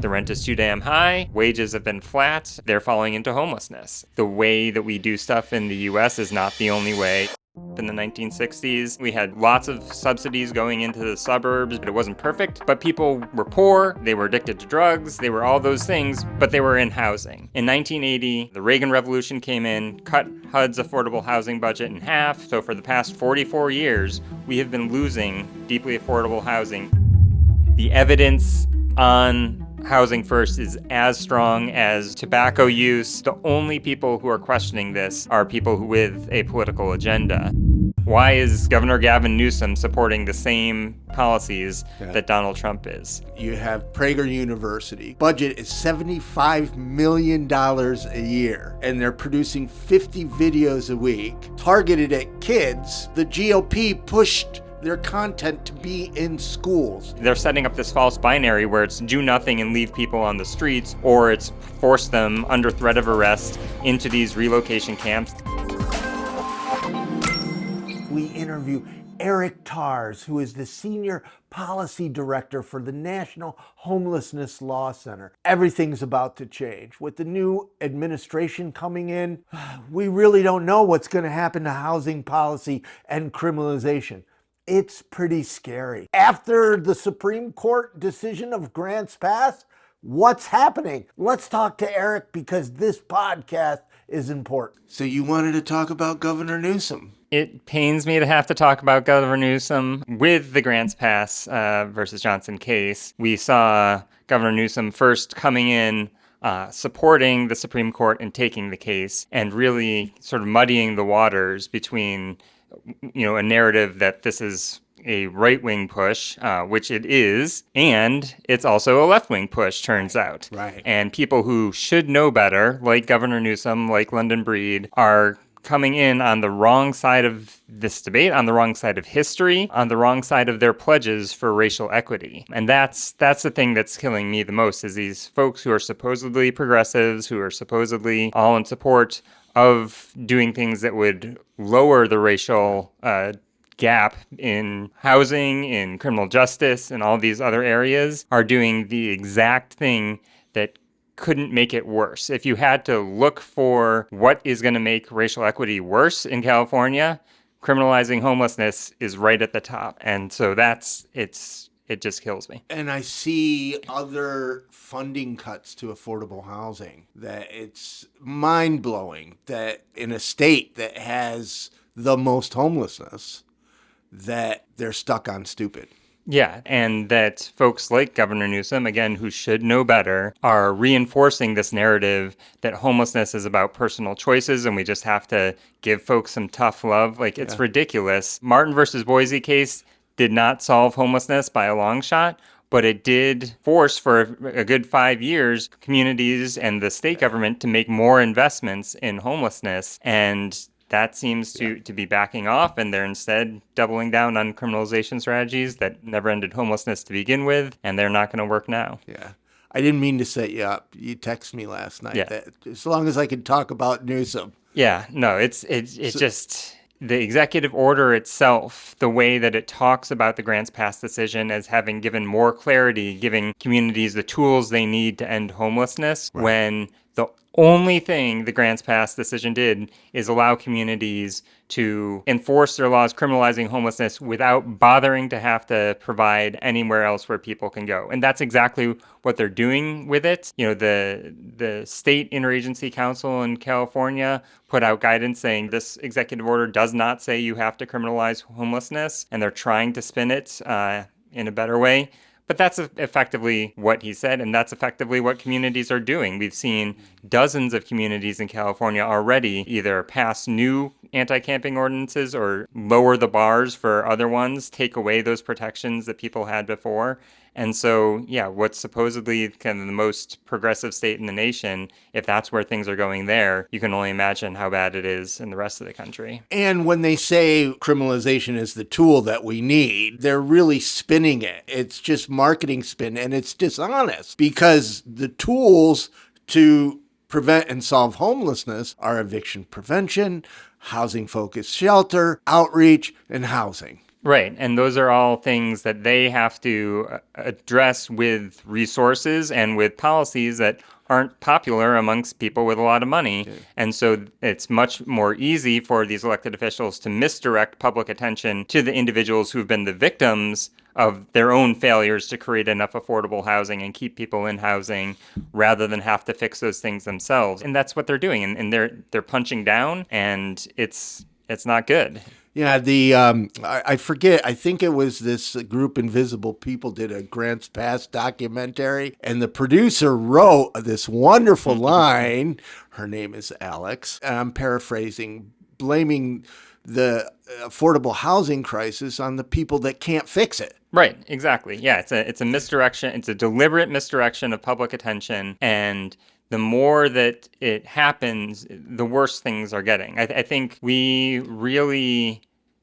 The rent is too damn high, wages have been flat, they're falling into homelessness. The way that we do stuff in the US is not the only way. In the 1960s, we had lots of subsidies going into the suburbs, but it wasn't perfect. But people were poor, they were addicted to drugs, they were all those things, but they were in housing. In 1980, the Reagan Revolution came in, cut HUD's affordable housing budget in half. So for the past 44 years, we have been losing deeply affordable housing. The evidence on housing first is as strong as tobacco use. The only people who are questioning this are people with a political agenda. Why is Governor Gavin Newsom supporting the same policies that Donald Trump is? You have Prager University. Budget is $75 million a year, and they're producing 50 videos a week targeted at kids. The GOP pushed their content to be in schools. They're setting up this false binary where it's do nothing and leave people on the streets, or it's force them under threat of arrest into these relocation camps. We interview Eric Tars, who is the Senior Policy Director for the National Homelessness Law Center. Everything's about to change. With the new administration coming in, we really don't know what's going to happen to housing policy and criminalization. It's pretty scary. After the Supreme Court decision of Grants Pass, what's happening? Let's talk to Eric because this podcast is important. So you wanted to talk about Governor Newsom? It pains me to have to talk about Governor Newsom with the Grants Pass versus Johnson case. We saw Governor Newsom first coming in supporting the Supreme Court and taking the case and really sort of muddying the waters between a narrative that this is a right-wing push, which it is, and it's also a left-wing push, turns out. Right. And people who should know better, like Governor Newsom, like London Breed, are coming in on the wrong side of this debate, on the wrong side of history, on the wrong side of their pledges for racial equity. And that's the thing that's killing me the most, is these folks who are supposedly progressives, who are supposedly all in support of doing things that would lower the racial gap in housing, in criminal justice, and all these other areas, are doing the exact thing that couldn't make it worse. If you had to look for what is going to make racial equity worse in California, criminalizing homelessness is right at the top. And so it just kills me. And I see other funding cuts to affordable housing that it's mind-blowing that in a state that has the most homelessness, that they're stuck on stupid. Yeah, and that folks like Governor Newsom, again, who should know better, are reinforcing this narrative that homelessness is about personal choices and we just have to give folks some tough love. Like, it's ridiculous. Martin versus Boise case did not solve homelessness by a long shot, but it did force for a good 5 years communities and the state government to make more investments in homelessness. And that seems to be backing off, and they're instead doubling down on criminalization strategies that never ended homelessness to begin with, and they're not going to work now. Yeah. I didn't mean to set you up. You texted me last night that as long as I could talk about Newsom. Yeah, no, it's just the executive order itself, the way that it talks about the Grants Pass decision as having given more clarity, giving communities the tools they need to end homelessness, when the only thing the Grants Pass decision did is allow communities to enforce their laws criminalizing homelessness without bothering to have to provide anywhere else where people can go. And that's exactly what they're doing with it. You know, the state interagency council in California put out guidance saying this executive order does not say you have to criminalize homelessness, and they're trying to spin it in a better way. But that's effectively what he said, and that's effectively what communities are doing. We've seen dozens of communities in California already either pass new anti-camping ordinances or lower the bars for other ones, take away those protections that people had before. And so, yeah, what's supposedly kind of the most progressive state in the nation, if that's where things are going there, you can only imagine how bad it is in the rest of the country. And when they say criminalization is the tool that we need, they're really spinning it. It's just marketing spin, and it's dishonest because the tools to prevent and solve homelessness are eviction prevention, housing-focused shelter, outreach, and housing. Right. And those are all things that they have to address with resources and with policies that aren't popular amongst people with a lot of money. Yeah. And so it's much more easy for these elected officials to misdirect public attention to the individuals who've been the victims of their own failures to create enough affordable housing and keep people in housing rather than have to fix those things themselves. And that's what they're doing. And they're punching down, and it's not good. Yeah, I forget. I think it was this group Invisible People did a Grants Pass documentary, and the producer wrote this wonderful line. Her name is Alex. And I'm paraphrasing, blaming the affordable housing crisis on the people that can't fix it. Right, exactly. Yeah, it's a misdirection. It's a deliberate misdirection of public attention, and the more that it happens, the worse things are getting. I think we really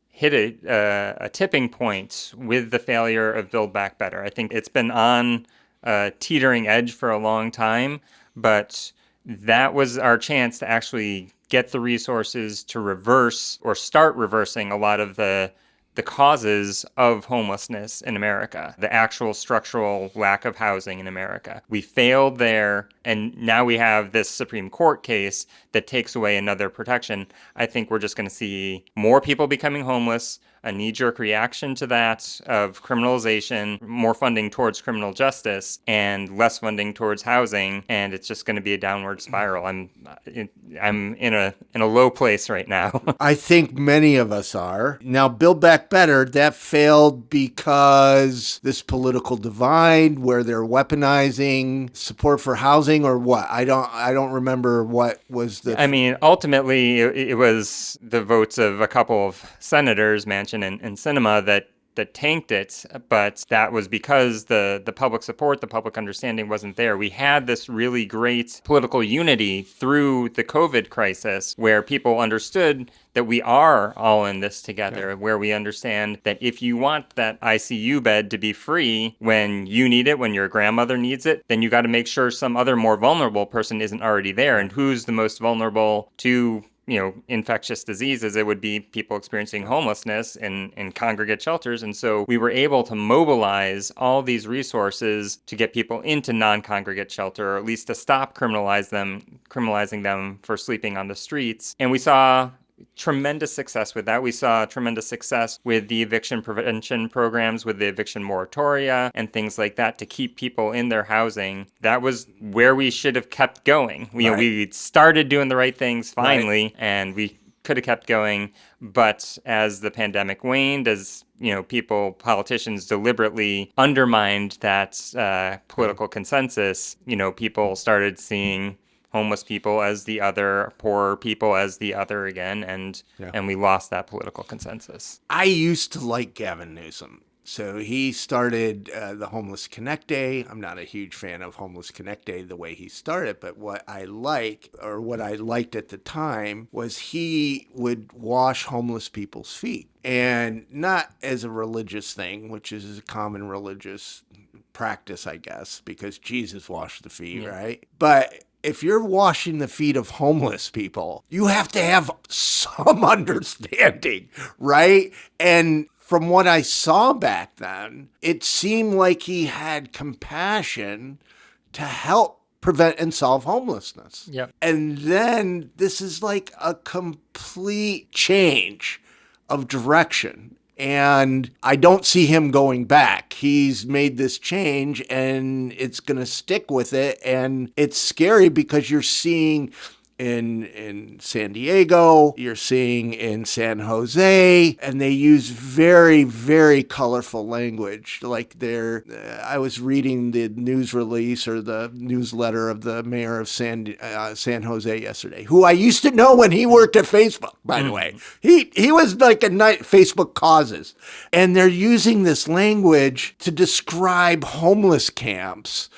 hit a tipping point with the failure of Build Back Better. I think it's been on a teetering edge for a long time, but that was our chance to actually get the resources to reverse or start reversing a lot of the causes of homelessness in America, the actual structural lack of housing in America. We failed there, and now we have this Supreme Court case that takes away another protection. I think we're just going to see more people becoming homeless, a knee-jerk reaction to that of criminalization, more funding towards criminal justice, and less funding towards housing, and it's just going to be a downward spiral. I'm in a low place right now. I think many of us are. Now, Build Back Better, that failed because this political divide where they're weaponizing support for housing, or what? I don't remember what was the... I mean, ultimately, it was the votes of a couple of senators, Manchin and Sinema, that tanked it, but that was because the public support, the public understanding wasn't there. We had this really great political unity through the COVID crisis where people understood that we are all in this together, where we understand that if you want that ICU bed to be free when you need it, when your grandmother needs it, then you got to make sure some other more vulnerable person isn't already there. And who's the most vulnerable to infectious diseases? It would be people experiencing homelessness in congregate shelters. And so we were able to mobilize all these resources to get people into non-congregate shelter, or at least to stop criminalizing them for sleeping on the streets. And we saw tremendous success with that. We saw tremendous success with the eviction prevention programs, with the eviction moratoria and things like that to keep people in their housing. That was where we should have kept going. We started doing the right things finally, and we could have kept going. But as the pandemic waned, as politicians deliberately undermined that political consensus, people started seeing homeless people as the other, poor people as the other again, and we lost that political consensus. I used to like Gavin Newsom. So he started the Homeless Connect Day. I'm not a huge fan of Homeless Connect Day the way he started, but what I liked at the time was he would wash homeless people's feet. And not as a religious thing, which is a common religious practice, I guess, because Jesus washed the feet, right? But if you're washing the feet of homeless people, you have to have some understanding, right? And from what I saw back then, it seemed like he had compassion to help prevent and solve homelessness. Yep. And then this is like a complete change of direction. And I don't see him going back. He's made this change and it's going to stick with it. And it's scary because you're seeing in San Diego, you're seeing in San Jose, and they use very, very colorful language. Like I was reading the news release or the newsletter of the mayor of San Jose yesterday, who I used to know when he worked at Facebook, by the way. He was like a Facebook causes. And they're using this language to describe homeless camps,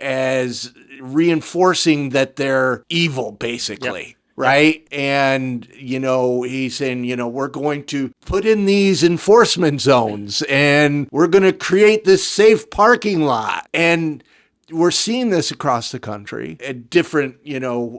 as reinforcing that they're evil, basically. Yep. Right. And, he's saying, we're going to put in these enforcement zones and we're going to create this safe parking lot. And we're seeing this across the country at different,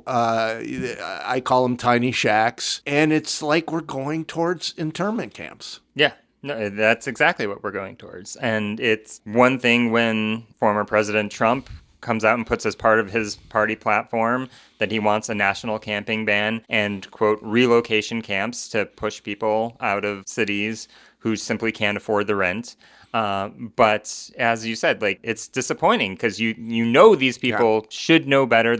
I call them tiny shacks. And it's like we're going towards internment camps. Yeah. No, that's exactly what we're going towards. And it's one thing when former President Trump comes out and puts as part of his party platform that he wants a national camping ban and, quote, relocation camps to push people out of cities who simply can't afford the rent. But as you said, like, it's disappointing because you know these people should know better.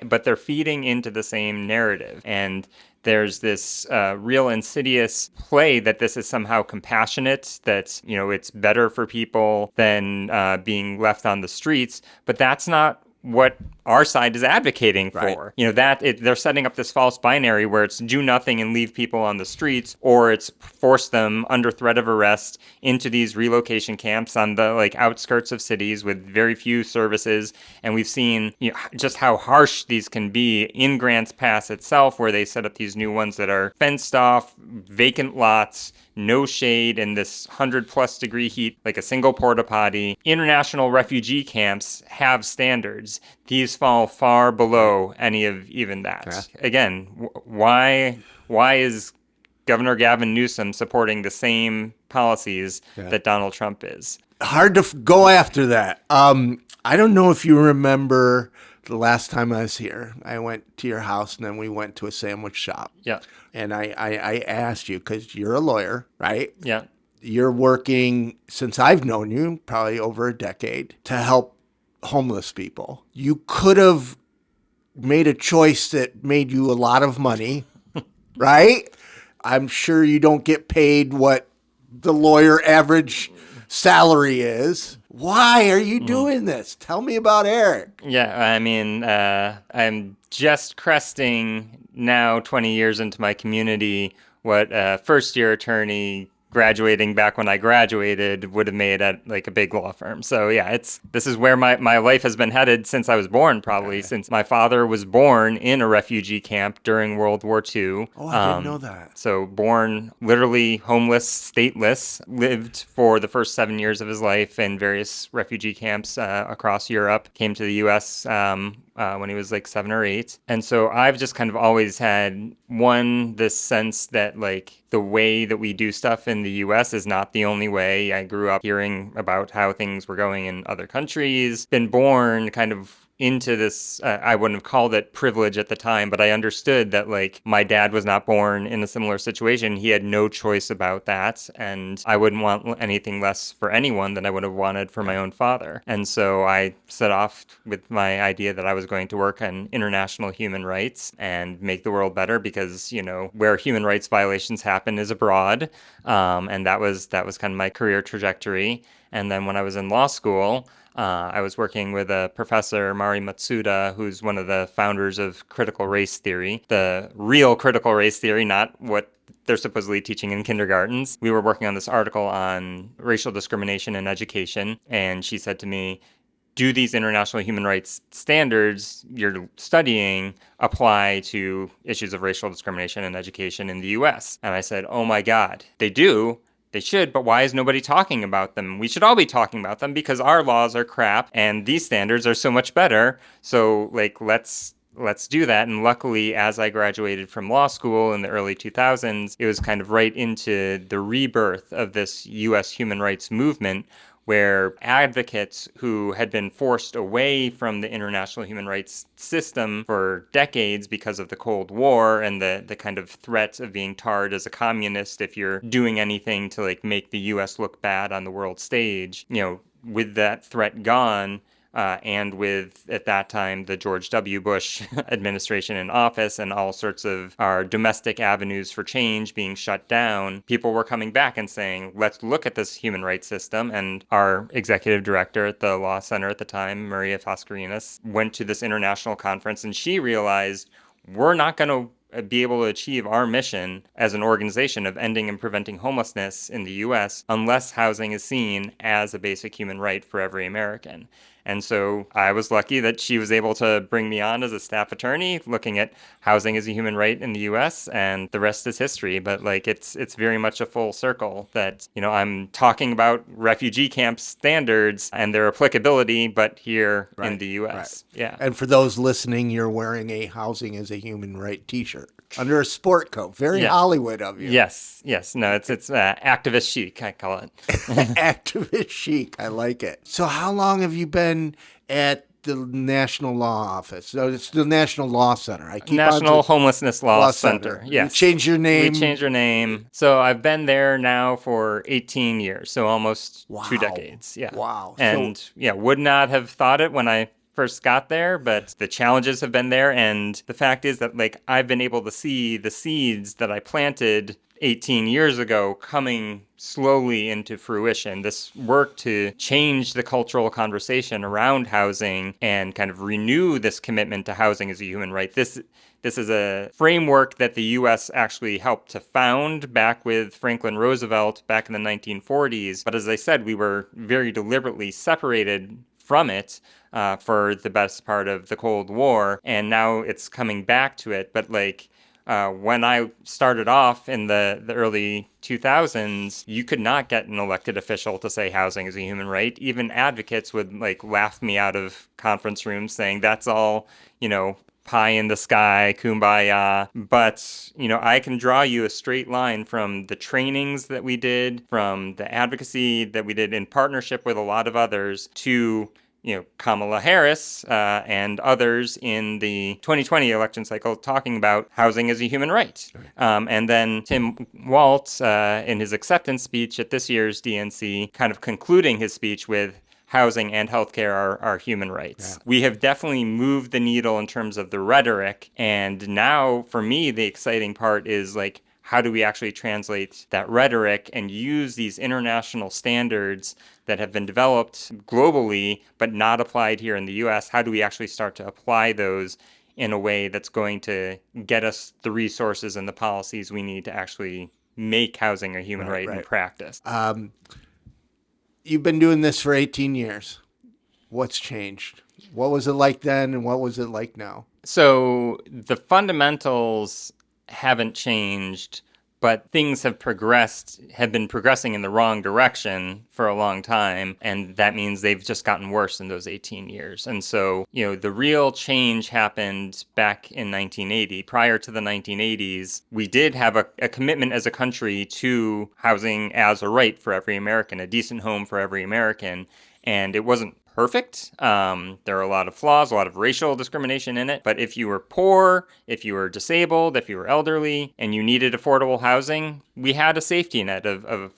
But they're feeding into the same narrative. And there's this real insidious play that this is somehow compassionate, that, it's better for people than being left on the streets. But that's not what our side is advocating for. Right. They're setting up this false binary where it's do nothing and leave people on the streets, or it's force them under threat of arrest into these relocation camps on the outskirts of cities with very few services. And we've seen just how harsh these can be in Grants Pass itself, where they set up these new ones that are fenced off, vacant lots, no shade in this 100+ degree heat, like a single porta potty. International refugee camps have standards. These fall far below any of even that. Yeah. Again, why is Governor Gavin Newsom supporting the same policies that Donald Trump is? Hard to go after that. I don't know if you remember the last time I was here. I went to your house and then we went to a sandwich shop. Yeah. And I asked you, because you're a lawyer, right? Yeah. You're working, since I've known you, probably over a decade, to help homeless people. You could have made a choice that made you a lot of money, right? I'm sure you don't get paid what the lawyer average salary is. Why are you doing this? Tell me about Eric. Yeah, I mean, I'm just cresting now 20 years into my community what a first-year attorney graduating back when I graduated would have made at a big law firm. So yeah, this is where my life has been headed since I was born, probably since my father was born in a refugee camp during World War II. Oh, I didn't know that. So born literally homeless, stateless, lived for the first 7 years of his life in various refugee camps across Europe, came to the U.S. When he was 7 or 8. And so I've just kind of always had this sense that the way that we do stuff in the US is not the only way. I grew up hearing about how things were going in other countries, been born kind of into this, I wouldn't have called it privilege at the time, but I understood that my dad was not born in a similar situation. He had no choice about that. And I wouldn't want anything less for anyone than I would have wanted for my own father. And so I set off with my idea that I was going to work on international human rights and make the world better, because, where human rights violations happen is abroad. And that was kind of my career trajectory. And then when I was in law school, I was working with a professor, Mari Matsuda, who's one of the founders of critical race theory, the real critical race theory, not what they're supposedly teaching in kindergartens. We were working on this article on racial discrimination in education, and she said to me, do these international human rights standards you're studying apply to issues of racial discrimination in education in the US? And I said, oh my God, they do. They should, but why is nobody talking about them? We should all be talking about them because our laws are crap and these standards are so much better. So let's do that. And luckily, as I graduated from law school in the early 2000s, it was kind of right into the rebirth of this US human rights movement, where advocates who had been forced away from the international human rights system for decades because of the Cold War and the kind of threat of being tarred as a communist if you're doing anything to make the US look bad on the world stage, with that threat gone, and with, at that time, the George W. Bush administration in office and all sorts of our domestic avenues for change being shut down, people were coming back and saying, let's look at this human rights system. And our executive director at the law center at the time, Maria Fascarinas, went to this international conference, and she realized we're not going to be able to achieve our mission as an organization of ending and preventing homelessness in the U.S. unless housing is seen as a basic human right for every American. And so I was lucky that she was able to bring me on as a staff attorney looking at housing as a human right in the US, and the rest is history. But like it's very much a full circle that, I'm talking about refugee camp standards and their applicability, but here in the US. Right. Yeah. And for those listening, you're wearing a housing as a human right t-shirt under a sport coat. Very Hollywood of you. Yes. No, it's activist chic, I call it. Activist chic. I like it. So how long have you been at the National Law Office? So it's the National Law Center. National Homelessness Law Center. Yes. You changed your name. We changed our name. So I've been there now for 18 years, so almost 2 decades. Yeah. Wow. And would not have thought it when I first got there, but the challenges have been there. And the fact is that I've been able to see the seeds that I planted 18 years ago coming slowly into fruition. This work to change the cultural conversation around housing and kind of renew this commitment to housing as a human right. This is a framework that the U.S. actually helped to found back with Franklin Roosevelt back in the 1940s. But as I said, we were very deliberately separated from it for the best part of the Cold War, and now it's coming back to it. But when I started off in the early 2000s, you could not get an elected official to say housing is a human right. Even advocates would laugh me out of conference rooms saying that's all, pie in the sky, kumbaya. But, I can draw you a straight line from the trainings that we did, from the advocacy that we did in partnership with a lot of others, to Kamala Harris and others in the 2020 election cycle talking about housing as a human right. And then Tim Walz in his acceptance speech at this year's DNC kind of concluding his speech with housing and healthcare are human rights. Yeah. We have definitely moved the needle in terms of the rhetoric. And now for me, the exciting part is how do we actually translate that rhetoric and use these international standards that have been developed globally but not applied here in the U.S.? How do we actually start to apply those in a way that's going to get us the resources and the policies we need to actually make housing a human right in practice? You've been doing this for 18 years. What's changed? What was it like then and what was it like now? So the fundamentals haven't changed, but things have been progressing in the wrong direction for a long time. And that means they've just gotten worse in those 18 years. And so, the real change happened back in 1980. Prior to the 1980s, we did have a commitment as a country to housing as a right for every American, a decent home for every American. And it wasn't perfect. There are a lot of flaws, a lot of racial discrimination in it. But if you were poor, if you were disabled, if you were elderly, and you needed affordable housing, we had a safety net of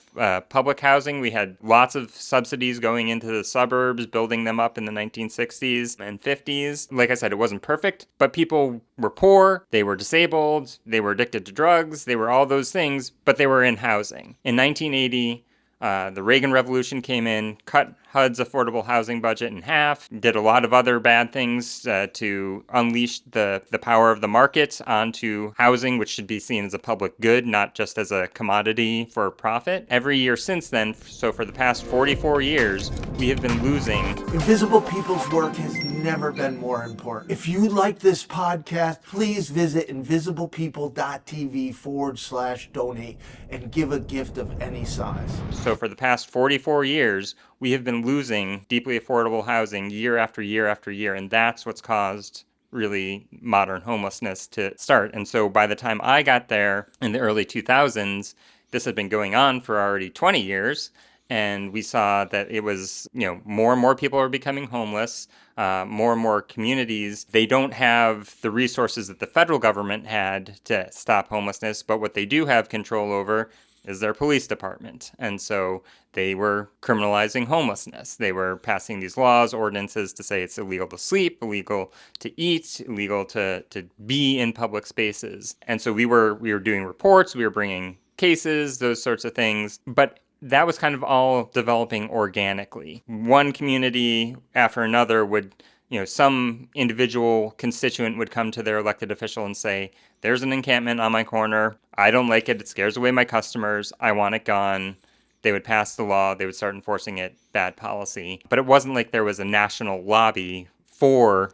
public housing. We had lots of subsidies going into the suburbs, building them up in the 1960s and 50s. Like I said, it wasn't perfect, but people were poor, they were disabled, they were addicted to drugs, they were all those things, but they were in housing. In 1980, the Reagan Revolution came in, cut HUD's affordable housing budget in half, did a lot of other bad things to unleash the power of the market onto housing, which should be seen as a public good, not just as a commodity for profit. Every year since then, so for the past 44 years, we have been losing. Invisible People's work has never been more important. If you like this podcast, please visit invisiblepeople.tv/donate and give a gift of any size. So for the past 44 years, we have been losing deeply affordable housing year after year after year, and that's what's caused really modern homelessness to start. And so by the time I got there in the early 2000s, this had been going on for already 20 years, and we saw that it was, more and more people are becoming homeless, more and more communities, they don't have the resources that the federal government had to stop homelessness, but what they do have control over is their police department. And so they were criminalizing homelessness. They were passing these laws, ordinances to say it's illegal to sleep, illegal to eat, illegal to be in public spaces. And so we were doing reports, we were bringing cases, those sorts of things. But that was kind of all developing organically. One community after another would, some individual constituent would come to their elected official and say, there's an encampment on my corner. I don't like it. It scares away my customers. I want it gone. they would pass the law, they would start enforcing it, bad policy. But it wasn't like there was a national lobby for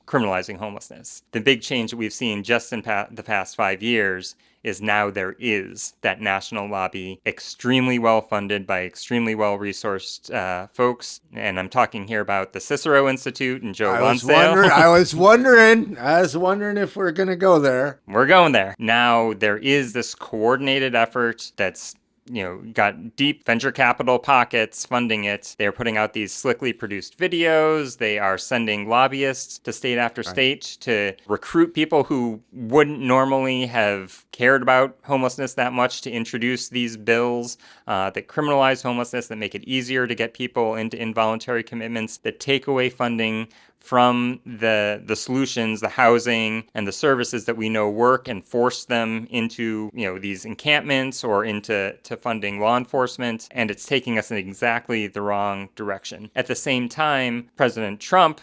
criminalizing homelessness. The big change that we've seen just in the past 5 years is now there is that national lobby, extremely well funded by extremely well resourced folks. And I'm talking here about the Cicero Institute and Joe Lonsdale. I was wondering if we're going to go there. We're going there. Now there is this coordinated effort that's got deep venture capital pockets funding it. They're putting out these slickly produced videos. They are sending lobbyists to state after state to recruit people who wouldn't normally have cared about homelessness that much to introduce these bills that criminalize homelessness, that make it easier to get people into involuntary commitments, that take away funding from the solutions, the housing, and the services that we know work, and force them into these encampments or into funding law enforcement. And it's taking us in exactly the wrong direction. At the same time, President Trump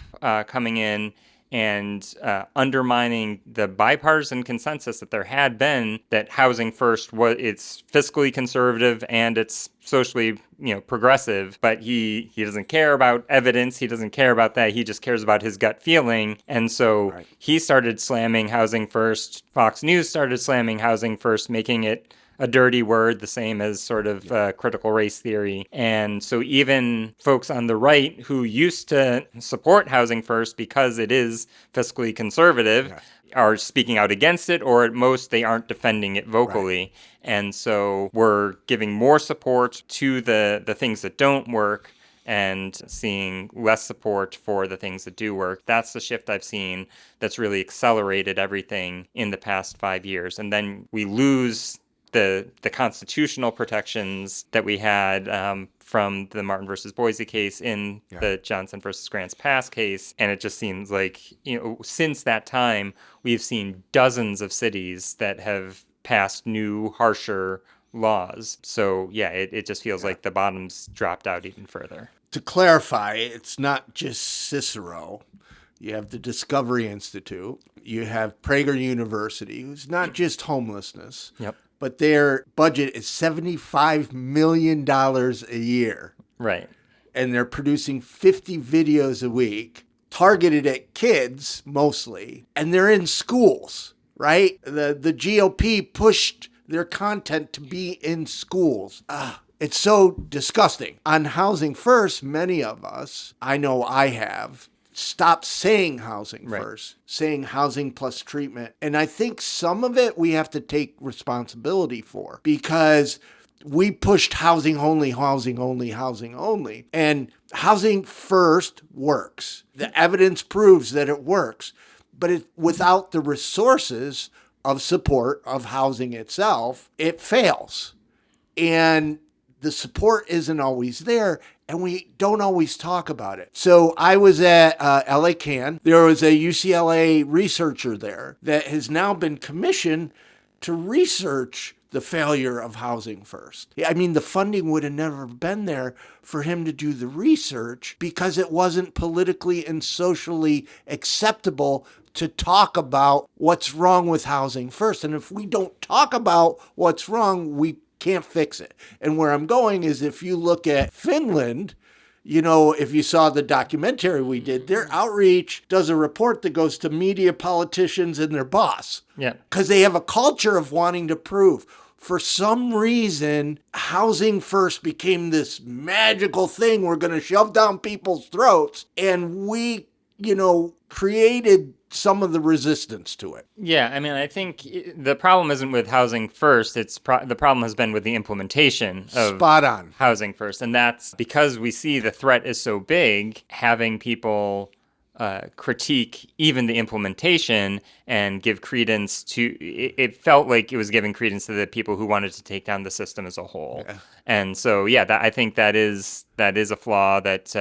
coming in and undermining the bipartisan consensus that there had been that housing first it's fiscally conservative and it's socially progressive, but he doesn't care about evidence. He doesn't care about that. He just cares about his gut feeling. And so he started slamming housing first. Fox News started slamming housing first, making it a dirty word, the same as sort of critical race theory. And so even folks on the right who used to support housing first because it is fiscally conservative are speaking out against it, or at most they aren't defending it vocally. And so we're giving more support to the things that don't work and seeing less support for the things that do work. That's the shift I've seen that's really accelerated everything in the past 5 years. And then we lose the constitutional protections that we had from the Martin versus Boise case in the Johnson versus Grants Pass case. And it just seems like, since that time, we've seen dozens of cities that have passed new, harsher laws. So, it just feels like the bottom's dropped out even further. To clarify, it's not just Cicero. You have the Discovery Institute. You have Prager University, who's not just homelessness. Yep. But their budget is $75 million a year. Right. And they're producing 50 videos a week, targeted at kids mostly, and they're in schools, right? The GOP pushed their content to be in schools. It's so disgusting. On Housing First, many of us, I know I have, stop saying housing first, saying housing plus treatment. And I think some of it we have to take responsibility for, because we pushed housing only. And housing first works. The evidence proves that it works, but without the resources of support of housing itself, it fails. And the support isn't always there, and we don't always talk about it. So I was at LA Can. There was a UCLA researcher there that has now been commissioned to research the failure of housing first. I mean, the funding would have never been there for him to do the research because it wasn't politically and socially acceptable to talk about what's wrong with housing first. And if we don't talk about what's wrong, we can't fix it. And where I'm going is, if you look at Finland, if you saw the documentary we did, their outreach does a report that goes to media, politicians, and their boss. Yeah. Because they have a culture of wanting to prove. For some reason, housing first became this magical thing we're going to shove down people's throats. And we, created some of the resistance to it. Yeah, I mean, I think the problem isn't with housing first. The problem has been with the implementation of Spot on. housing first. And that's because we see the threat is so big, having people critique even the implementation and give credence to it felt like it was giving credence to the people who wanted to take down the system as a whole. And so I think that is a flaw that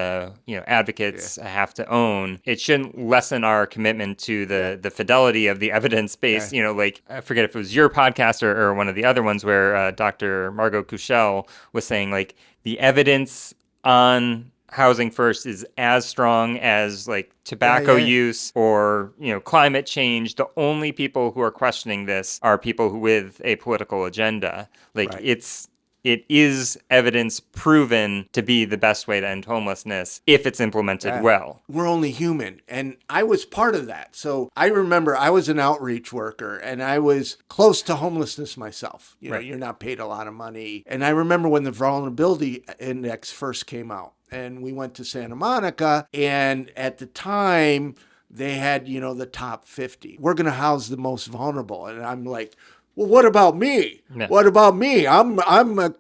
advocates have to own. It shouldn't lessen our commitment to the fidelity of the evidence base. Like, I forget if it was your podcast or one of the other ones where Dr. Margot Kuchel was saying, like, the evidence on housing first is as strong as like tobacco use or climate change. The only people who are questioning this are people with a political agenda. Like, it's it is evidence proven to be the best way to end homelessness if it's implemented well. We're only human. And I was part of that. So I remember I was an outreach worker and I was close to homelessness myself. You know, Right. you're not paid a lot of money. And I remember when the vulnerability index first came out and we went to Santa Monica, and at the time they had, you know, the top 50. We're going to house the most vulnerable. And I'm like, well, what about me? Yeah. What about me? I'm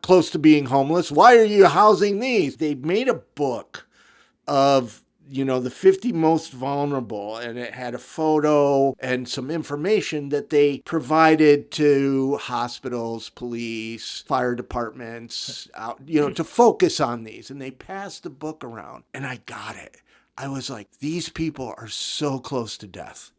close to being homeless. Why are you housing these? They made a book of, you know, the 50 most vulnerable, and it had a photo and some information that they provided to hospitals, police, fire departments, out, you know, to focus on these. And they passed the book around, and I got it. I was like, these people are so close to death.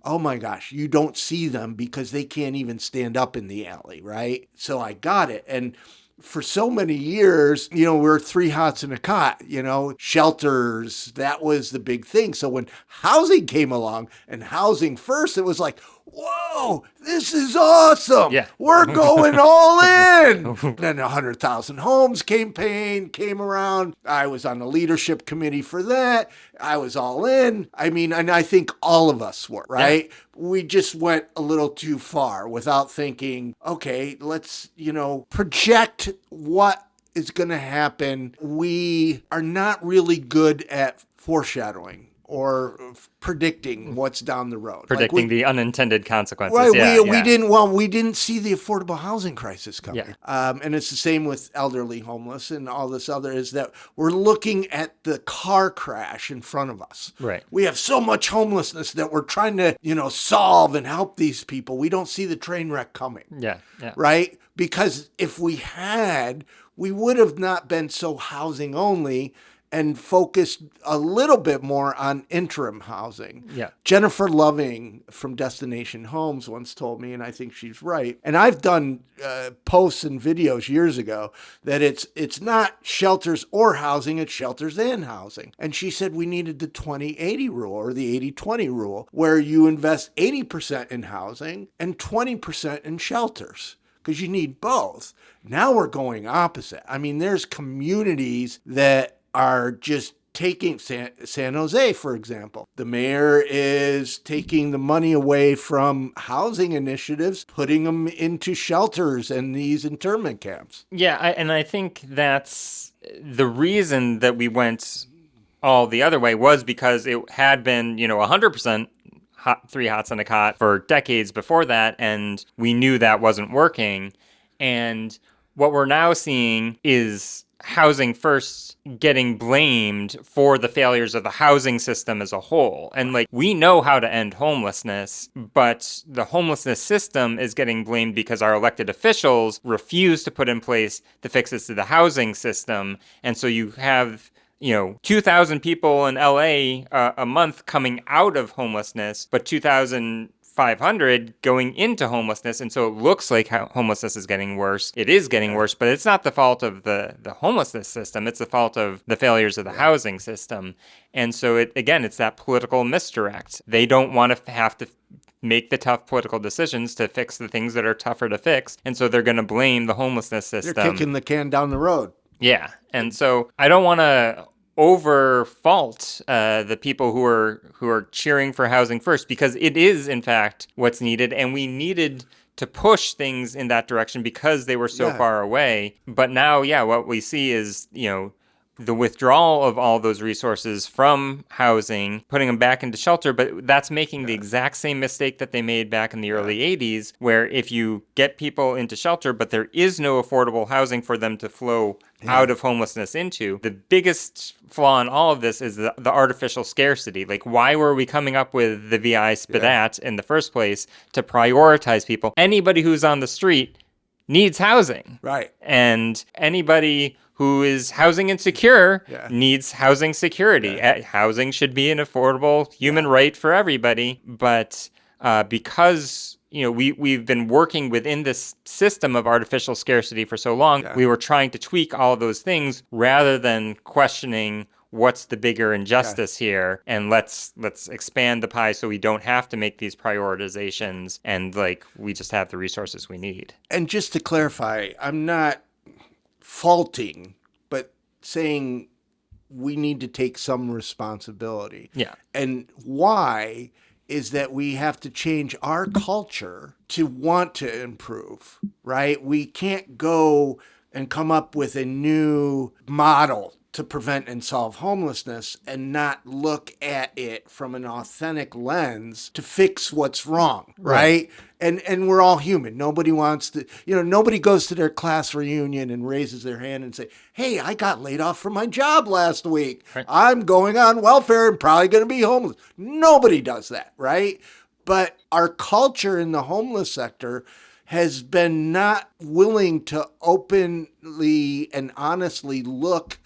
Oh my gosh, you don't see them because they can't even stand up in the alley, right? So I got it. And for so many years, you know, we're 3 hots in a cot, you know, shelters, that was the big thing. So when housing came along and housing first, it was like, whoa, this is awesome. Yeah. We're going all in. Then 100,000 Homes campaign came around. I was on the leadership committee for that. I was all in. I mean, and I think all of us were, right? Yeah. We just went a little too far without thinking, okay, let's, you know, project what is going to happen. We are not really good at foreshadowing or predicting what's down the road. Predicting the unintended consequences. Right. Yeah, We didn't see the affordable housing crisis coming. Yeah. And it's the same with elderly homeless and all this other, is that we're looking at the car crash in front of us. Right. We have so much homelessness that we're trying to, you know, solve and help these people. We don't see the train wreck coming. Yeah. Right? Because if we had, we would have not been so housing only and focused a little bit more on interim housing. Yeah. Jennifer Loving from Destination Homes once told me, and I think she's right, and I've done posts and videos years ago, that it's not shelters or housing, it's shelters and housing. And she said we needed the 20-80 rule, or the 80-20 rule, where you invest 80% in housing and 20% in shelters, because you need both. Now we're going opposite. I mean, there's communities that are just taking San Jose, for example. The mayor is taking the money away from housing initiatives, putting them into shelters and these internment camps. Yeah, I think that's the reason that we went all the other way, was because it had been, you know, 100% 3 hots in a cot for decades before that, and we knew that wasn't working. And what we're now seeing is housing first getting blamed for the failures of the housing system as a whole. And like, we know how to end homelessness, but the homelessness system is getting blamed because our elected officials refuse to put in place the fixes to the housing system. And so you have, you know, 2,000 people in LA a month coming out of homelessness, but 2,500 going into homelessness. And so it looks like homelessness is getting worse. It is getting worse, but it's not the fault of the homelessness system. It's the fault of the failures of the housing system. And so it's that political misdirect. They don't want to have to make the tough political decisions to fix the things that are tougher to fix. And so they're going to blame the homelessness system. They're kicking the can down the road. Yeah. And so I don't want to over fault the people who are cheering for housing first, because it is in fact what's needed, and we needed to push things in that direction because they were so far away. But now, what we see is, you know, the withdrawal of all those resources from housing, putting them back into shelter, but that's making the exact same mistake that they made back in the early 80s, where if you get people into shelter, but there is no affordable housing for them to flow out of homelessness into, the biggest flaw in all of this is the artificial scarcity. Like, why were we coming up with the VI SPDAT in the first place to prioritize people? Anybody who's on the street needs housing. Right. And anybody who is housing insecure needs housing security. Housing should be an affordable human right for everybody. But because, you know, we've been working within this system of artificial scarcity for so long, we were trying to tweak all of those things rather than questioning what's the bigger injustice here, and let's expand the pie so we don't have to make these prioritizations, and like, we just have the resources we need. And just to clarify, I'm not faulting, but saying we need to take some responsibility. Yeah. And why is that we have to change our culture to want to improve, right? We can't go and come up with a new model to prevent and solve homelessness and not look at it from an authentic lens to fix what's wrong, right? And we're all human. Nobody wants to, nobody goes to their class reunion and raises their hand and say, "Hey, I got laid off from my job last week. Right. I'm going on welfare and probably going to be homeless." Nobody does that, right? But our culture in the homeless sector has been not willing to openly and honestly look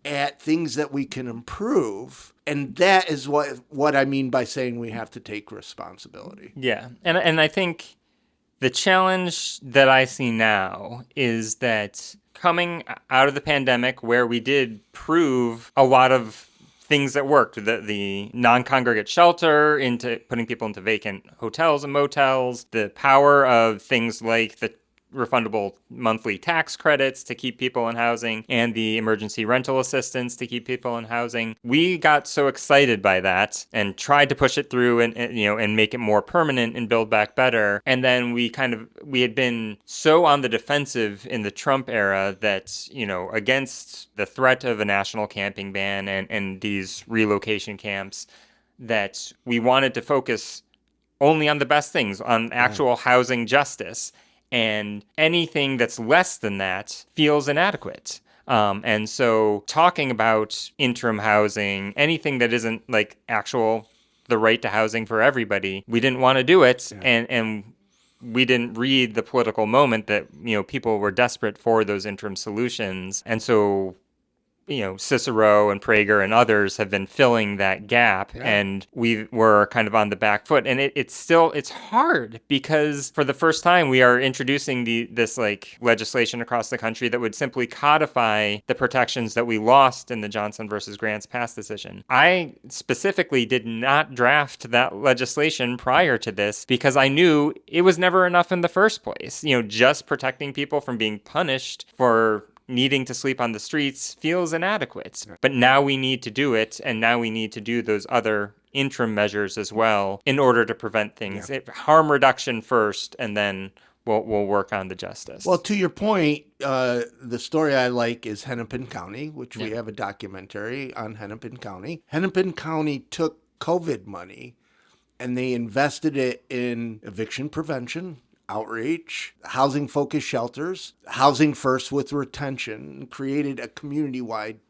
at things that we can improve. And that is what I mean by saying we have to take responsibility. Yeah. And I think the challenge that I see now is that coming out of the pandemic, where we did prove a lot of things that worked, the non-congregate shelter, into putting people into vacant hotels and motels, the power of things like the refundable monthly tax credits to keep people in housing, and the emergency rental assistance to keep people in housing. We got so excited by that and tried to push it through and make it more permanent and build back better. And then we had been so on the defensive in the Trump era that, against the threat of a national camping ban and these relocation camps, that we wanted to focus only on the best things, on actual housing justice. And anything that's less than that feels inadequate. And so talking about interim housing, anything that isn't like the right to housing for everybody, we didn't want to do it. Yeah. And we didn't read the political moment that, people were desperate for those interim solutions. And so Cicero and Prager and others have been filling that gap, and we were kind of on the back foot. And it's hard because for the first time we are introducing this legislation across the country that would simply codify the protections that we lost in the Johnson versus Grants Pass decision. I specifically did not draft that legislation prior to this because I knew it was never enough in the first place. Just protecting people from being punished for needing to sleep on the streets feels inadequate. But now we need to do it, and now we need to do those other interim measures as well in order to prevent things. Harm reduction first, and then we'll work on the justice. Well, to your point, the story I like is Hennepin County, which we have a documentary on Hennepin County. Hennepin County took COVID money and they invested it in eviction prevention, outreach, housing-focused shelters, housing first with retention, created a community-wide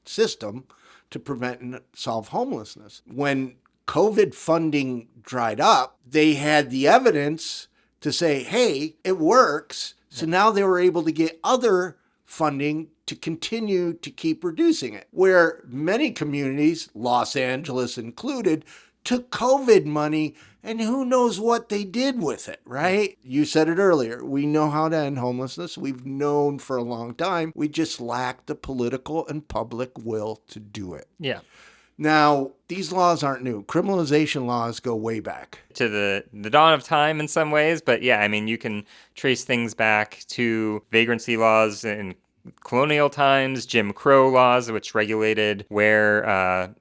system to prevent and solve homelessness. When COVID funding dried up, they had the evidence to say, hey, it works. So now they were able to get other funding to continue to keep reducing it. Where many communities, Los Angeles included, took COVID money and who knows what they did with it, right? You said it earlier. We know how to end homelessness. We've known for a long time. We just lack the political and public will to do it. Yeah. Now, these laws aren't new. Criminalization laws go way back. To the dawn of time in some ways. But yeah, you can trace things back to vagrancy laws and colonial times, Jim Crow laws, which regulated where,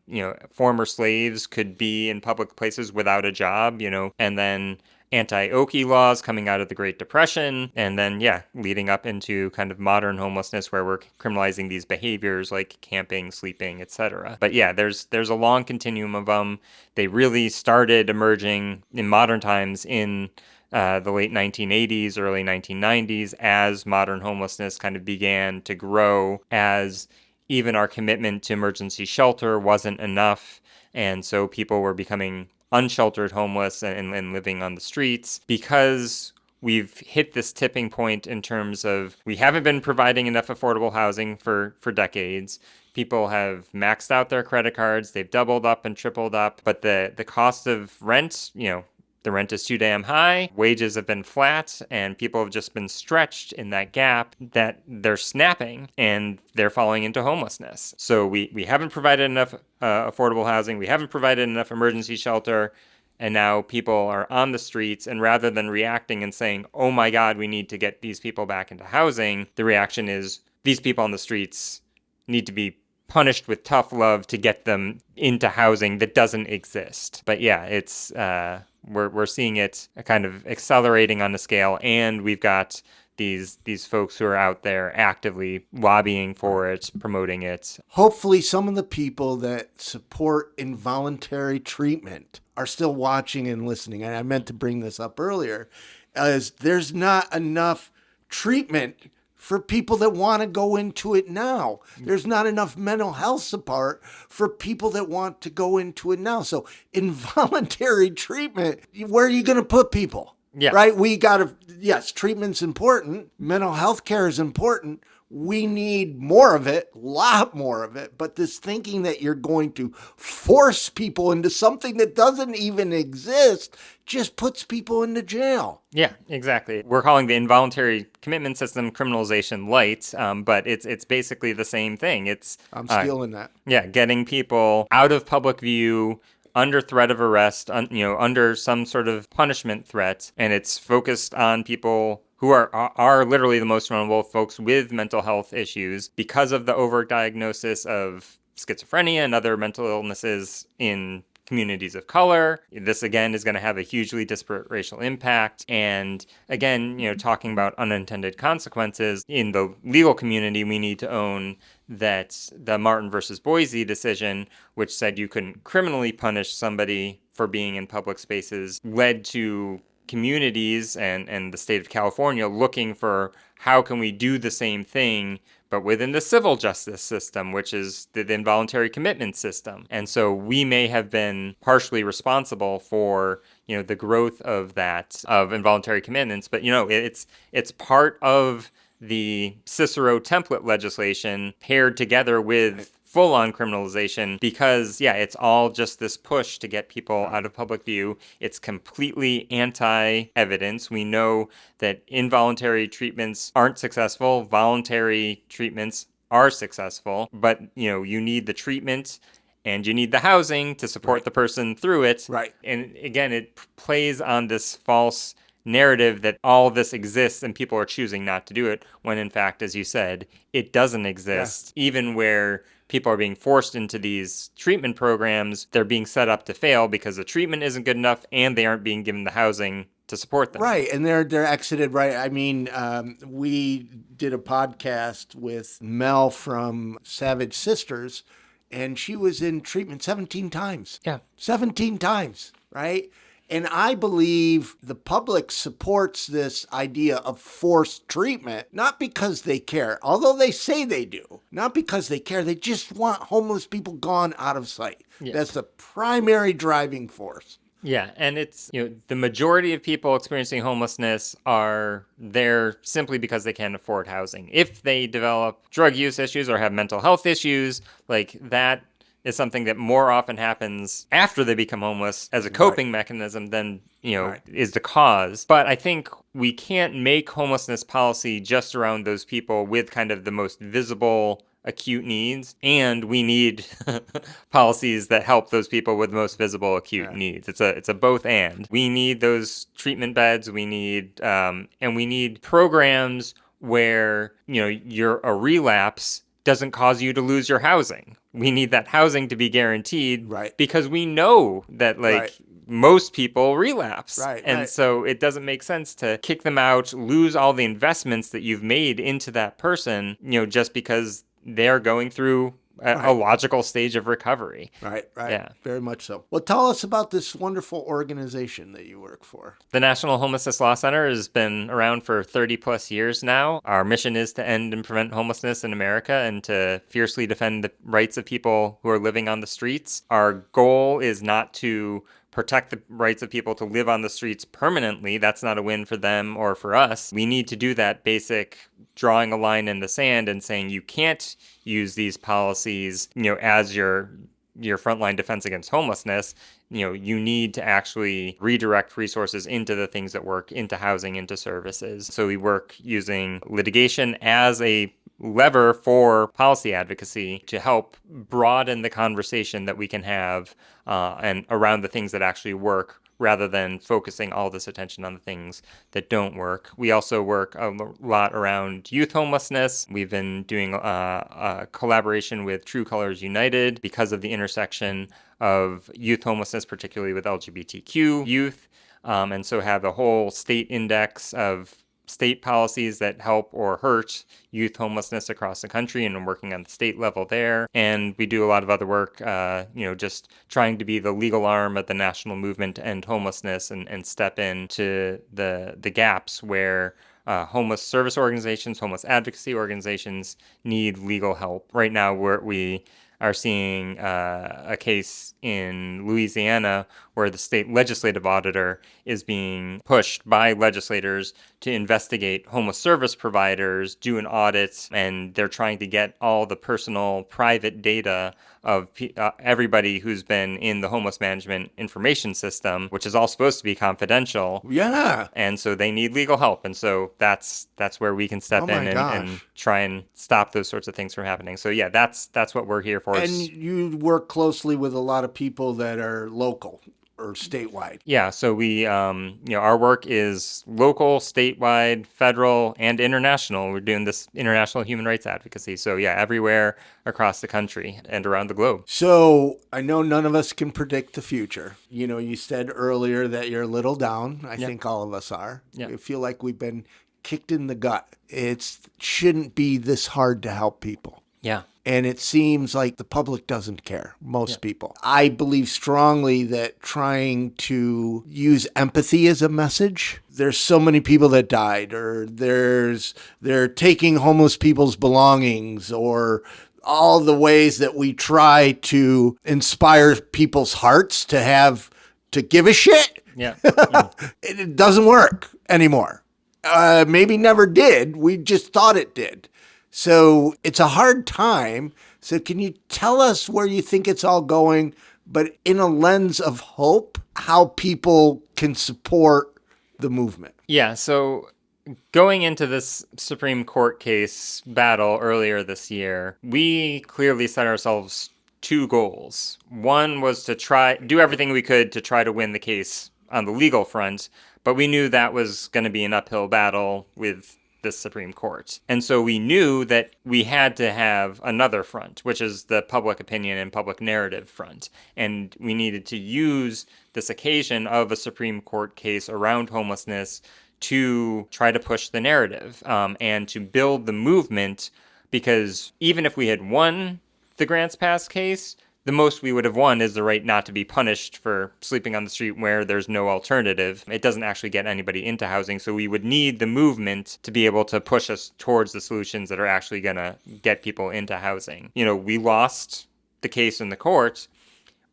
former slaves could be in public places without a job, and then anti-Okie laws coming out of the Great Depression, and then, leading up into kind of modern homelessness where we're criminalizing these behaviors like camping, sleeping, etc. But there's a long continuum of them. They really started emerging in modern times in the late 1980s, early 1990s, as modern homelessness kind of began to grow, as even our commitment to emergency shelter wasn't enough. And so people were becoming unsheltered homeless and living on the streets because we've hit this tipping point in terms of we haven't been providing enough affordable housing for decades. People have maxed out their credit cards. They've doubled up and tripled up. But the cost of rent, the rent is too damn high, wages have been flat, and people have just been stretched in that gap that they're snapping and they're falling into homelessness. So we haven't provided enough affordable housing, we haven't provided enough emergency shelter, and now people are on the streets, and rather than reacting and saying, oh my God, we need to get these people back into housing, the reaction is, these people on the streets need to be punished with tough love to get them into housing that doesn't exist. But yeah, it's we're seeing it kind of accelerating on the scale, and we've got these folks who are out there actively lobbying for it, promoting it. Hopefully some of the people that support involuntary treatment are still watching and listening. And I meant to bring this up earlier, as there's not enough treatment for people that want to go into it now. There's not enough mental health support for people that want to go into it now. So involuntary treatment, where are you going to put people? Yeah. Right? We got to, yes, treatment's important. Mental health care is important. We need more of it, a lot more of it. But this thinking that you're going to force people into something that doesn't even exist just puts people into jail. Yeah, exactly. We're calling the involuntary commitment system criminalization light, but it's basically the same thing. I'm stealing that. Yeah, getting people out of public view, under threat of arrest, under some sort of punishment threat, and it's focused on people who are literally the most vulnerable, folks with mental health issues because of the overdiagnosis of schizophrenia and other mental illnesses in communities of color. This, again, is going to have a hugely disparate racial impact. And again, talking about unintended consequences in the legal community, we need to own that the Martin versus Boise decision, which said you couldn't criminally punish somebody for being in public spaces, led to communities and the state of California looking for how can we do the same thing, but within the civil justice system, which is the involuntary commitment system. And so we may have been partially responsible for, the growth of involuntary commitments, but, it's part of the Cicero template legislation paired together with full-on criminalization because, it's all just this push to get people out of public view. It's completely anti-evidence. We know that involuntary treatments aren't successful. Voluntary treatments are successful, but, you need the treatment and you need the housing to support the person through it. Right. And again, it plays on this false narrative that all this exists and people are choosing not to do it, when in fact, as you said, it doesn't exist. Yeah. Even where people are being forced into these treatment programs, they're being set up to fail because the treatment isn't good enough and they aren't being given the housing to support them. Right, and they're exited, right? I mean, we did a podcast with Mel from Savage Sisters, and she was in treatment 17 times. Yeah. 17 times, right? And I believe the public supports this idea of forced treatment, not because they care, although they say they do, not because they care. They just want homeless people gone out of sight. Yeah. That's the primary driving force. Yeah, and it's, the majority of people experiencing homelessness are there simply because they can't afford housing. If they develop drug use issues or have mental health issues, like that is something that more often happens after they become homeless as a coping mechanism than, is the cause. But I think we can't make homelessness policy just around those people with kind of the most visible acute needs, and we need policies that help those people with the most visible acute needs. It's a both and. We need those treatment beds. We need and we need programs where a relapse doesn't cause you to lose your housing. We need that housing to be guaranteed, because we know that most people relapse. And so it doesn't make sense to kick them out, lose all the investments that you've made into that person, just because they're going through a logical stage of recovery. Right. Yeah. Very much so. Well, tell us about this wonderful organization that you work for. The National Homelessness Law Center has been around for 30 plus years now. Our mission is to end and prevent homelessness in America and to fiercely defend the rights of people who are living on the streets. Our goal is not to protect the rights of people to live on the streets permanently. That's not a win for them or for us. We need to do that basic drawing a line in the sand and saying you can't use these policies, as your frontline defense against homelessness. You need to actually redirect resources into the things that work, into housing, into services. So we work using litigation as a lever for policy advocacy to help broaden the conversation that we can have and around the things that actually work, rather than focusing all this attention on the things that don't work. We also work a lot around youth homelessness. We've been doing a collaboration with True Colors United because of the intersection of youth homelessness, particularly with LGBTQ youth, and so have a whole state index of state policies that help or hurt youth homelessness across the country, and I'm working on the state level there. And we do a lot of other work, just trying to be the legal arm of the national movement to end homelessness and step into the gaps where homeless service organizations, homeless advocacy organizations need legal help. Right now, we are seeing a case in Louisiana where the state legislative auditor is being pushed by legislators to investigate homeless service providers, do an audit, and they're trying to get all the personal private data of everybody who's been in the homeless management information system, which is all supposed to be confidential. Yeah. And so they need legal help. And so that's where we can step in and try and stop those sorts of things from happening. So yeah, that's what we're here for. And you work closely with a lot of people that are local or statewide. Yeah, so we, our work is local, statewide, federal, and international. We're doing this international human rights advocacy. So yeah, everywhere across the country and around the globe. So I know none of us can predict the future. You said earlier that you're a little down. I think all of us are. Yeah. I feel like we've been kicked in the gut. It shouldn't be this hard to help people. Yeah. And it seems like the public doesn't care, most people. I believe strongly that trying to use empathy as a message, there's so many people that died, or they're taking homeless people's belongings, or all the ways that we try to inspire people's hearts to give a shit. Yeah. It doesn't work anymore. Maybe never did. We just thought it did. So it's a hard time. So can you tell us where you think it's all going, but in a lens of hope, how people can support the movement? Yeah, so going into this Supreme Court case battle earlier this year, we clearly set ourselves two goals. One was to do everything we could to try to win the case on the legal front, but we knew that was going to be an uphill battle with the Supreme Court. And so we knew that we had to have another front, which is the public opinion and public narrative front. And we needed to use this occasion of a Supreme Court case around homelessness to try to push the narrative and to build the movement, because even if we had won the Grants Pass case, the most we would have won is the right not to be punished for sleeping on the street where there's no alternative. It doesn't actually get anybody into housing, so we would need the movement to be able to push us towards the solutions that are actually going to get people into housing. We lost the case in the court,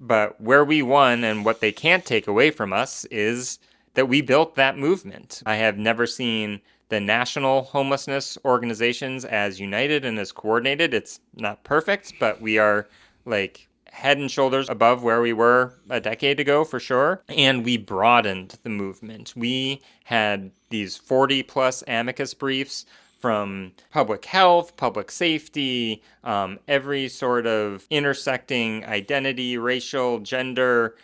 but where we won and what they can't take away from us is that we built that movement. I have never seen the national homelessness organizations as united and as coordinated. It's not perfect, but we are head and shoulders above where we were a decade ago, for sure. And we broadened the movement. We had these 40 plus amicus briefs from public health, public safety, every sort of intersecting identity, racial, gender,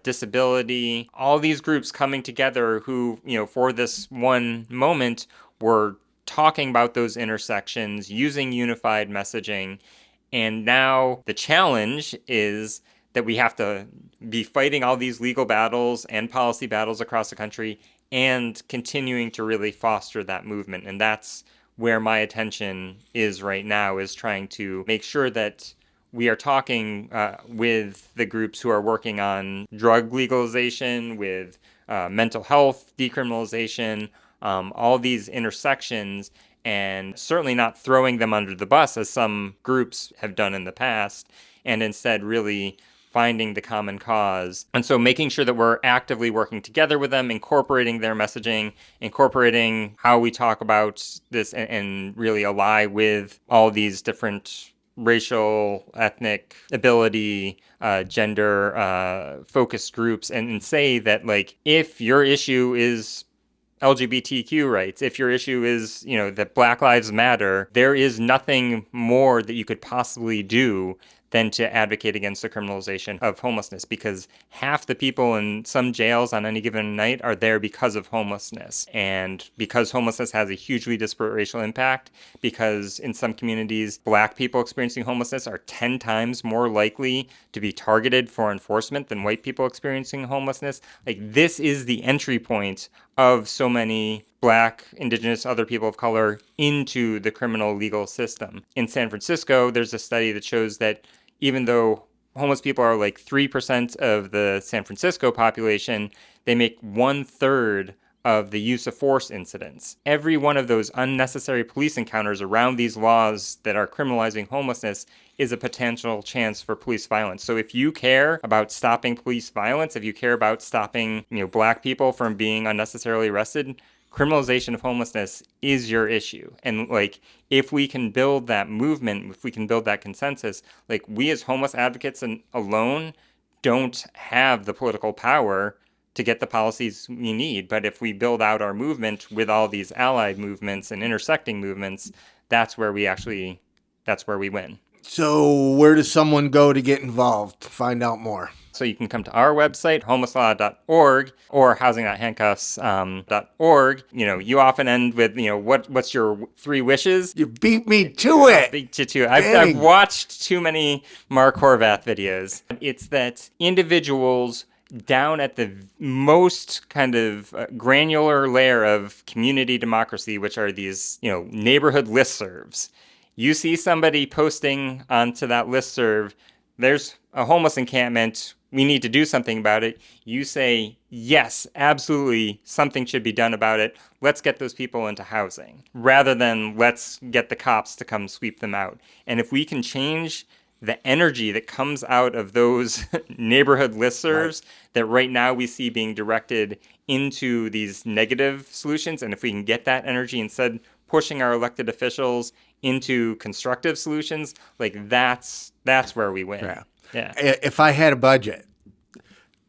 disability, all these groups coming together who, for this one moment were talking about those intersections, using unified messaging. And now the challenge is that we have to be fighting all these legal battles and policy battles across the country and continuing to really foster that movement. And that's where my attention is right now, is trying to make sure that we are talking with the groups who are working on drug legalization, with mental health decriminalization, all these intersections, and certainly not throwing them under the bus as some groups have done in the past, and instead really finding the common cause. And so making sure that we're actively working together with them, incorporating their messaging, incorporating how we talk about this, and really ally with all these different racial, ethnic, ability, gender focused groups, and say that if your issue is LGBTQ rights, if your issue is, that Black Lives Matter, there is nothing more that you could possibly do than to advocate against the criminalization of homelessness, because half the people in some jails on any given night are there because of homelessness. And because homelessness has a hugely disparate racial impact, because in some communities, Black people experiencing homelessness are 10 times more likely to be targeted for enforcement than white people experiencing homelessness. Like, this is the entry point of so many Black, Indigenous, other people of color into the criminal legal system. In San Francisco, there's a study that shows that even though homeless people are like 3% of the San Francisco population, they make 1/3 of the use of force incidents. Every one of those unnecessary police encounters around these laws that are criminalizing homelessness is a potential chance for police violence. So if you care about stopping police violence, if you care about stopping, Black people from being unnecessarily arrested, criminalization of homelessness is your issue. And like, if we can build that movement, if we can build that consensus, like, we as homeless advocates alone don't have the political power to get the policies we need. But if we build out our movement with all these allied movements and intersecting movements, that's where we win. So where does someone go to get involved, to find out more? So you can come to our website, homelesslaw.org, or housing.handcuffs.org. You often end with, what's your 3 wishes? You beat me to it. Beat you to it. I've watched too many Mark Horvath videos. It's that individuals down at the most kind of granular layer of community democracy, which are these, neighborhood listservs. You see somebody posting onto that listserv, there's a homeless encampment, we need to do something about it. You say, yes, absolutely, something should be done about it. Let's get those people into housing, rather than let's get the cops to come sweep them out. And if we can change the energy that comes out of those neighborhood listservs that right now we see being directed into these negative solutions, and if we can get that energy instead pushing our elected officials into constructive solutions, like, that's where we win. Yeah. If I had a budget,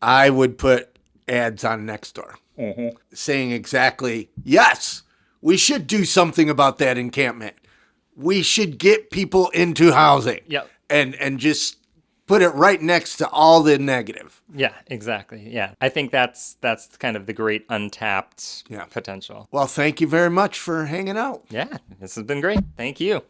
I would put ads on Nextdoor saying exactly, yes, we should do something about that encampment. We should get people into housing. Yep. And just put it right next to all the negative. Yeah, exactly. Yeah. I think that's kind of the great untapped potential. Well, thank you very much for hanging out. Yeah, this has been great. Thank you.